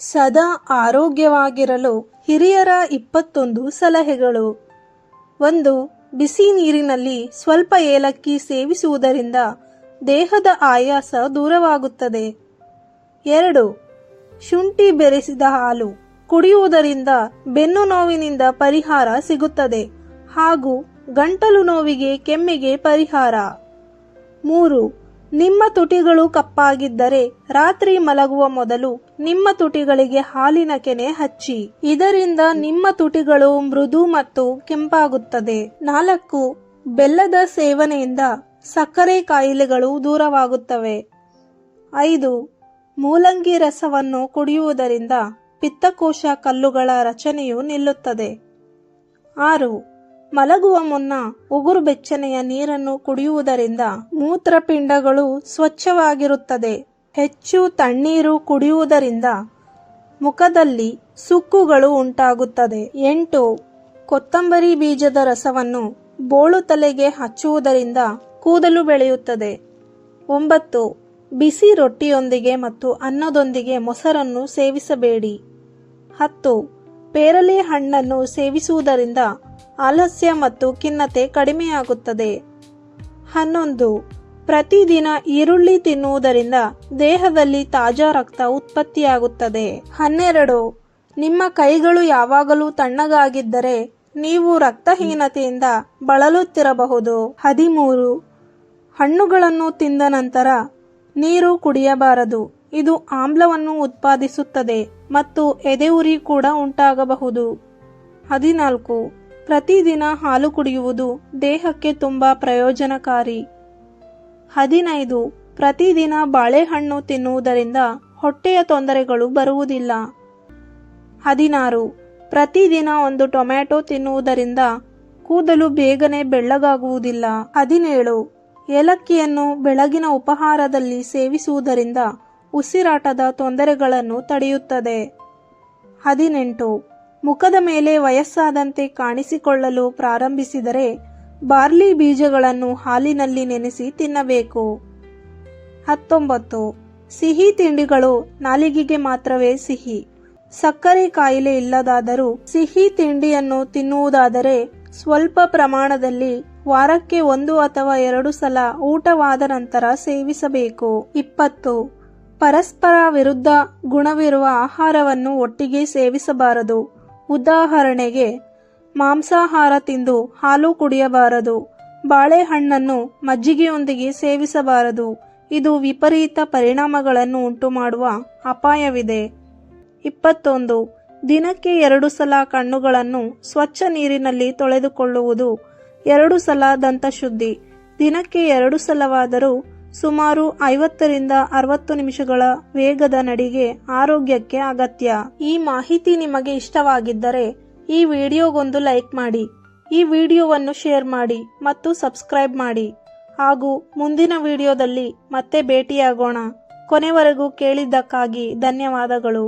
ಸದಾ ಆರೋಗ್ಯವಾಗಿರಲು ಹಿರಿಯರ 21 ಸಲಹೆಗಳು. 1. ಬಿಸಿ ನೀರಿನಲ್ಲಿ ಸ್ವಲ್ಪ ಏಲಕ್ಕಿ ಸೇವಿಸುವುದರಿಂದ ದೇಹದ ಆಯಾಸ ದೂರವಾಗುತ್ತದೆ. 2. ಶುಂಠಿ ಬೆರೆಸಿದ ಹಾಲು ಕುಡಿಯುವುದರಿಂದ ಬೆನ್ನು ನೋವಿನಿಂದ ಪರಿಹಾರ ಸಿಗುತ್ತದೆ ಹಾಗೂ ಗಂಟಲು ನೋವಿಗೆ ಕೆಮ್ಮಿಗೆ ಪರಿಹಾರ. 3. ನಿಮ್ಮ ತುಟಿಗಳು ಕಪ್ಪಾಗಿದ್ದರೆ ರಾತ್ರಿ ಮಲಗುವ ಮೊದಲು ನಿಮ್ಮ ತುಟಿಗಳಿಗೆ ಹಾಲಿನ ಕೆನೆ ಹಚ್ಚಿ. ಇದರಿಂದ ನಿಮ್ಮ ತುಟಿಗಳು ಮೃದು ಮತ್ತು ಕೆಂಪಾಗುತ್ತದೆ. 4. ಬೆಲ್ಲದ ಸೇವನೆಯಿಂದ ಸಕ್ಕರೆ ಕಾಯಿಲೆಗಳು ದೂರವಾಗುತ್ತವೆ. 5. ಮೂಲಂಗಿ ರಸವನ್ನು ಕುಡಿಯುವುದರಿಂದ ಪಿತ್ತಕೋಶ ಕಲ್ಲುಗಳ ರಚನೆಯು ನಿಲ್ಲುತ್ತದೆ. 6. ಮಲಗುವ ಮುನ್ನ ಉಗುರು ಬೆಚ್ಚನೆಯ ನೀರನ್ನು ಕುಡಿಯುವುದರಿಂದ ಮೂತ್ರಪಿಂಡಗಳು ಸ್ವಚ್ಛವಾಗಿರುತ್ತದೆ. ಹೆಚ್ಚು ತಣ್ಣೀರು ಕುಡಿಯುವುದರಿಂದ ಮುಖದಲ್ಲಿ ಸುಕ್ಕುಗಳು ಉಂಟಾಗುತ್ತದೆ. 8. ಕೊತ್ತಂಬರಿ ಬೀಜದ ರಸವನ್ನು ಬೋಳು ತಲೆಗೆ ಹಚ್ಚುವುದರಿಂದ ಕೂದಲು ಬೆಳೆಯುತ್ತದೆ. 9. ಬಿಸಿ ರೊಟ್ಟಿಯೊಂದಿಗೆ ಮತ್ತು ಅನ್ನದೊಂದಿಗೆ ಮೊಸರನ್ನು ಸೇವಿಸಬೇಡಿ. 10. ಪೇರಲೆ ಹಣ್ಣನ್ನು ಸೇವಿಸುವುದರಿಂದ ಆಲಸ್ಯ ಮತ್ತು ಖಿನ್ನತೆ ಕಡಿಮೆಯಾಗುತ್ತದೆ. 11. ಪ್ರತಿದಿನ ಈರುಳ್ಳಿ ತಿನ್ನುವುದರಿಂದ ದೇಹದಲ್ಲಿ ತಾಜಾ ರಕ್ತ ಉತ್ಪತ್ತಿಯಾಗುತ್ತದೆ. 12. ನಿಮ್ಮ ಕೈಗಳು ಯಾವಾಗಲೂ ತಣ್ಣಗಾಗಿದ್ದರೆ ನೀವು ರಕ್ತಹೀನತೆಯಿಂದ ಬಳಲುತ್ತಿರಬಹುದು. 13. ಹಣ್ಣುಗಳನ್ನು ತಿಂದ ನಂತರ ನೀರು ಕುಡಿಯಬಾರದು. ಇದು ಆಮ್ಲವನ್ನು ಉತ್ಪಾದಿಸುತ್ತದೆ ಮತ್ತು ಎದೆಯುರಿ ಕೂಡ ಉಂಟಾಗಬಹುದು. 14. ಪ್ರತಿದಿನ ಹಾಲು ಕುಡಿಯುವುದು ದೇಹಕ್ಕೆ ತುಂಬಾ ಪ್ರಯೋಜನಕಾರಿ. 15. ಪ್ರತಿದಿನ ಬಾಳೆಹಣ್ಣು ತಿನ್ನುವುದರಿಂದ ಹೊಟ್ಟೆಯ ತೊಂದರೆಗಳು ಬರುವುದಿಲ್ಲ. 16. ಪ್ರತಿದಿನ ಒಂದು ಟೊಮ್ಯಾಟೊ ತಿನ್ನುವುದರಿಂದ ಕೂದಲು ಬೇಗನೆ ಬೆಳ್ಳಗಾಗುವುದಿಲ್ಲ. 17. ಏಲಕ್ಕಿಯನ್ನು ಬೆಳಗಿನ ಉಪಹಾರದಲ್ಲಿ ಸೇವಿಸುವುದರಿಂದ ಉಸಿರಾಟದ ತೊಂದರೆಗಳನ್ನು ತಡೆಯುತ್ತದೆ. 18. ಮುಖದ ಮೇಲೆ ವಯಸ್ಸಾದಂತೆ ಕಾಣಿಸಿಕೊಳ್ಳಲು ಪ್ರಾರಂಭಿಸಿದರೆ ಬಾರ್ಲಿ ಬೀಜಗಳನ್ನು ಹಾಲಿನಲ್ಲಿ ನೆನೆಸಿ ತಿನ್ನಬೇಕು. 19. ಸಿಹಿ ತಿಂಡಿಗಳು ನಾಲಿಗೆಗೆ ಮಾತ್ರವೇ ಸಿಹಿ. ಸಕ್ಕರೆ ಕಾಯಿಲೆ ಇಲ್ಲದಾದರೂ ಸಿಹಿ ತಿಂಡಿಯನ್ನು ತಿನ್ನುವುದಾದರೆ ಸ್ವಲ್ಪ ಪ್ರಮಾಣದಲ್ಲಿ ವಾರಕ್ಕೆ 1 ಅಥವಾ 2 ಸಲ ಊಟವಾದ ನಂತರ ಸೇವಿಸಬೇಕು. 20. ಪರಸ್ಪರ ವಿರುದ್ಧ ಗುಣವಿರುವ ಆಹಾರವನ್ನು ಒಟ್ಟಿಗೆ ಸೇವಿಸಬಾರದು. ಉದಾಹರಣೆಗೆ, ಮಾಂಸಾಹಾರ ತಿಂದು ಹಾಲು ಕುಡಿಯಬಾರದು. ಬಾಳೆಹಣ್ಣನ್ನು ಮಜ್ಜಿಗೆಯೊಂದಿಗೆ ಸೇವಿಸಬಾರದು. ಇದು ವಿಪರೀತ ಪರಿಣಾಮಗಳನ್ನು ಉಂಟುಮಾಡುವ ಅಪಾಯವಿದೆ. 21. ದಿನಕ್ಕೆ 2 ಸಲ ಕಣ್ಣುಗಳನ್ನು ಸ್ವಚ್ಛ ನೀರಿನಲ್ಲಿ ತೊಳೆದುಕೊಳ್ಳುವುದು. 2 ಸಲ ದಂತಶುದ್ಧಿ. ದಿನಕ್ಕೆ 2 ಸಲವಾದರೂ ಸುಮಾರು 50 ರಿಂದ 60 ನಿಮಿಷಗಳ ವೇಗದ ನಡಿಗೆ ಆರೋಗ್ಯಕ್ಕೆ ಅಗತ್ಯ. ಈ ಮಾಹಿತಿ ನಿಮಗೆ ಇಷ್ಟವಾಗಿದ್ದರೆ ಈ ವಿಡಿಯೋಗೊಂದು ಲೈಕ್ ಮಾಡಿ, ಈ ವಿಡಿಯೋವನ್ನು ಶೇರ್ ಮಾಡಿ ಮತ್ತು ಸಬ್ಸ್ಕ್ರೈಬ್ ಮಾಡಿ. ಹಾಗೂ ಮುಂದಿನ ವಿಡಿಯೋದಲ್ಲಿ ಮತ್ತೆ ಭೇಟಿಯಾಗೋಣ. ಕೊನೆವರೆಗೂ ಕೇಳಿದ್ದಕ್ಕಾಗಿ ಧನ್ಯವಾದಗಳು.